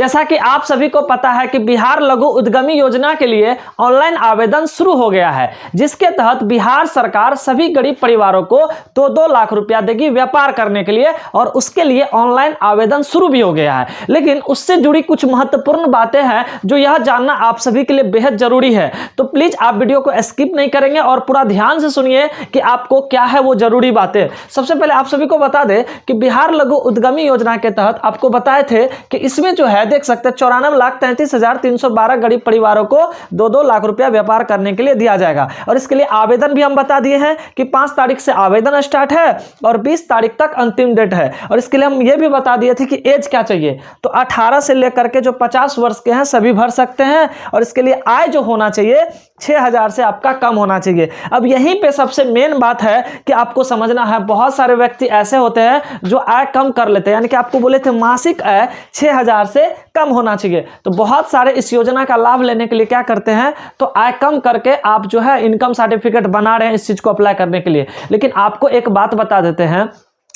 जैसा कि आप सभी को पता है कि बिहार लघु उद्यमी योजना के लिए ऑनलाइन आवेदन शुरू हो गया है, जिसके तहत बिहार सरकार सभी गरीब परिवारों को 2-2 लाख रुपया देगी व्यापार करने के लिए, और उसके लिए ऑनलाइन आवेदन शुरू भी हो गया है। लेकिन उससे जुड़ी कुछ महत्वपूर्ण बातें हैं जो यह जानना आप सभी के लिए बेहद जरूरी है। तो प्लीज आप वीडियो को स्किप नहीं करेंगे और पूरा ध्यान से सुनिए कि आपको क्या है वो जरूरी बातें। सबसे पहले आप सभी को बता दें कि बिहार लघु उद्यमी योजना के तहत आपको बताए थे कि इसमें जो है देख सकते हैं 94,33,312 गरीब परिवारों को 2-2 लाख रुपया व्यापार करने के लिए दिया जाएगा। और इसके लिए आवेदन भी हम बता दिए हैं कि 5 तारीख से आवेदन स्टार्ट है और 20 तारीख तक अंतिम डेट है। और इसके लिए हम ये भी बता दिए थे कि एज क्या चाहिए, तो 18 से लेकर के जो 50 वर्ष के हैं सभी भर सकते हैं। और इसके लिए आय जो होना चाहिए 6,000 से आपका कम होना चाहिए। अब यहीं पे सबसे मेन बात है कि आपको समझना है, बहुत सारे व्यक्ति ऐसे होते हैं जो आय कम कर लेते हैं, यानी कि आपको बोले थे मासिक आय 6,000 से कम होना चाहिए। तो बहुत सारे इस योजना का लाभ लेने के लिए क्या करते हैं, तो आय कम करके आप जो है इनकम सर्टिफिकेट बना रहे हैं इस चीज को अप्लाई करने के लिए। लेकिन आपको एक बात बता देते हैं,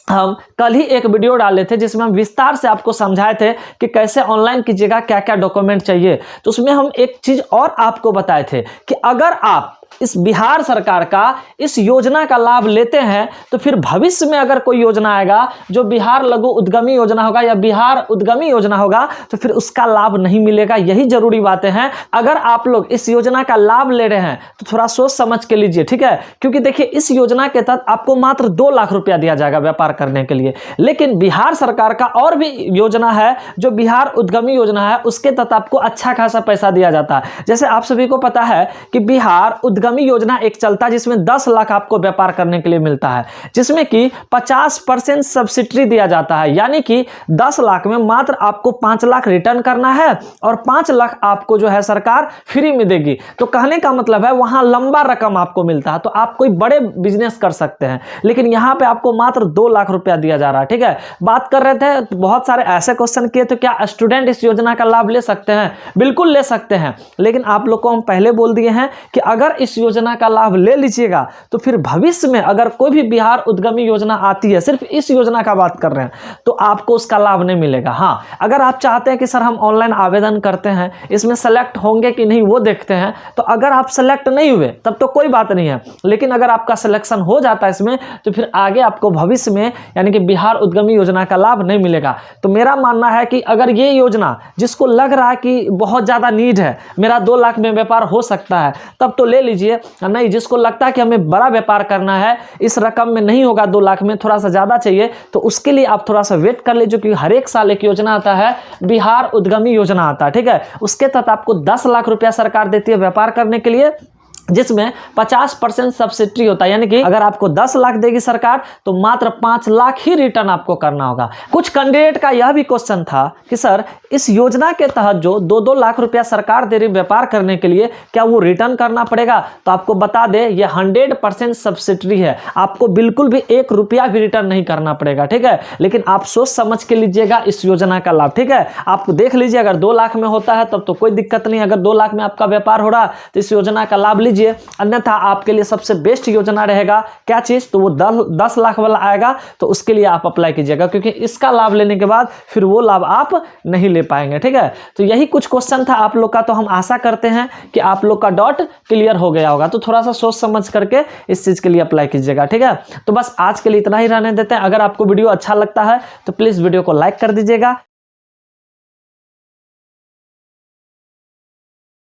हम कल ही एक वीडियो डाले थे जिसमें हम विस्तार से आपको समझाए थे कि कैसे ऑनलाइन कीजिएगा, क्या क्या डॉक्यूमेंट चाहिए। तो उसमें हम एक चीज और आपको बताए थे कि अगर आप इस बिहार सरकार का इस योजना का लाभ लेते हैं तो फिर भविष्य में अगर कोई योजना आएगा जो बिहार लघु उद्यमी योजना होगा या बिहार उद्यमी योजना होगा तो फिर उसका लाभ नहीं मिलेगा। यही जरूरी बातें हैं। अगर आप लोग इस योजना का लाभ ले रहे हैं तो थोड़ा सोच समझ के लीजिए, ठीक है। क्योंकि देखिए इस योजना के तहत आपको मात्र 2 लाख रुपया दिया जाएगा व्यापार करने के लिए। लेकिन बिहार सरकार का और भी योजना है जो बिहार उद्यमी योजना है, उसके तहत आपको अच्छा खासा पैसा दिया जाता है। जैसे आप सभी को पता है कि बिहार उद्यमी योजना एक चलता है जिसमें 10 लाख आपको व्यापार करने के लिए मिलता है, जिसमें कि 50% सब्सिडी दिया जाता है। यानी कि 10 लाख में मात्र आपको 5 लाख रिटर्न करना है और 5 लाख आपको जो है सरकार फ्री में देगी। तो कहने का मतलब है वहां लंबा रकम आपको मिलता है, तो आप कोई बड़े बिजनेस कर सकते हैं। लेकिन यहां पे आपको मात्र 2 लाख रुपया दिया जा रहा है, ठीक है। बात कर रहे थे तो बहुत सारे ऐसे क्वेश्चन किए तो क्या स्टूडेंट इस योजना का लाभ ले सकते हैं? बिल्कुल ले सकते हैं। लेकिन आप लोग को हम पहले बोल दिए हैं कि अगर इस योजना का लाभ ले लीजिएगा तो फिर भविष्य में अगर कोई भी बिहार उद्यमी योजना आती है, सिर्फ इस योजना का बात कर रहे हैं, तो आपको उसका लाभ नहीं मिलेगा। हाँ, अगर आप चाहते हैं कि सर हम ऑनलाइन आवेदन करते हैं, इसमें सेलेक्ट होंगे कि नहीं वो देखते हैं, तो अगर आप सेलेक्ट नहीं हुए तब तो कोई बात नहीं है। लेकिन अगर आपका सिलेक्शन हो जाता है इसमें तो फिर आगे आपको भविष्य में यानी कि बिहार उद्यमी योजना का लाभ नहीं मिलेगा। तो मेरा मानना है कि अगर ये योजना जिसको लग रहा है कि बहुत ज्यादा नीड है, मेरा 2 लाख में व्यापार हो सकता है, तब तो ले लीजिए। नहीं, जिसको लगता है कि हमें बड़ा व्यापार करना है, इस रकम में नहीं होगा, 2 लाख में थोड़ा सा ज्यादा चाहिए, तो उसके लिए आप थोड़ा सा वेट कर लीजिए। क्योंकि हर एक साल एक योजना आता है, बिहार उद्यमी योजना आता है, ठीक है। उसके तहत आपको 10 लाख रुपया सरकार देती है व्यापार करने के लिए, जिसमें 50% सब्सिडी होता है। यानी कि अगर आपको 10 लाख देगी सरकार तो मात्र 5 लाख ही रिटर्न आपको करना होगा। कुछ कैंडिडेट का यह भी क्वेश्चन था कि सर इस योजना के तहत जो 2-2 लाख रुपया सरकार दे रही व्यापार करने के लिए, क्या वो रिटर्न करना पड़ेगा? तो आपको बता दें ये 100% सब्सिडी है, आपको बिल्कुल भी 1 रुपया भी रिटर्न नहीं करना पड़ेगा, ठीक है। लेकिन आप सोच समझ के लीजिएगा इस योजना का लाभ, ठीक है। आप देख लीजिए, अगर 2 लाख में होता है तब तो कोई दिक्कत नहीं। अगर 2 लाख में आपका व्यापार हो रहा तो इस योजना का लाभ लीजिए। अन्यथा आपके लिए सबसे बेस्ट योजना रहेगा क्या चीज, तो वो 10 लाख वाला आएगा, तो उसके लिए आप अप्लाई कीजिएगा। क्योंकि इसका लाभ लेने के बाद फिर वो लाभ आप नहीं ले पाएंगे, ठीक है। तो यही कुछ क्वेश्चन था आप लोग का। तो हम आशा करते हैं कि आप लोग का डाउट क्लियर हो गया होगा। तो थोड़ा सा सोच समझ करके इस चीज के लिए अप्लाई कीजिएगा, ठीक है। तो बस आज के लिए इतना ही रहने देते हैं। अगर आपको वीडियो अच्छा लगता है तो प्लीज वीडियो को लाइक कर दीजिएगा।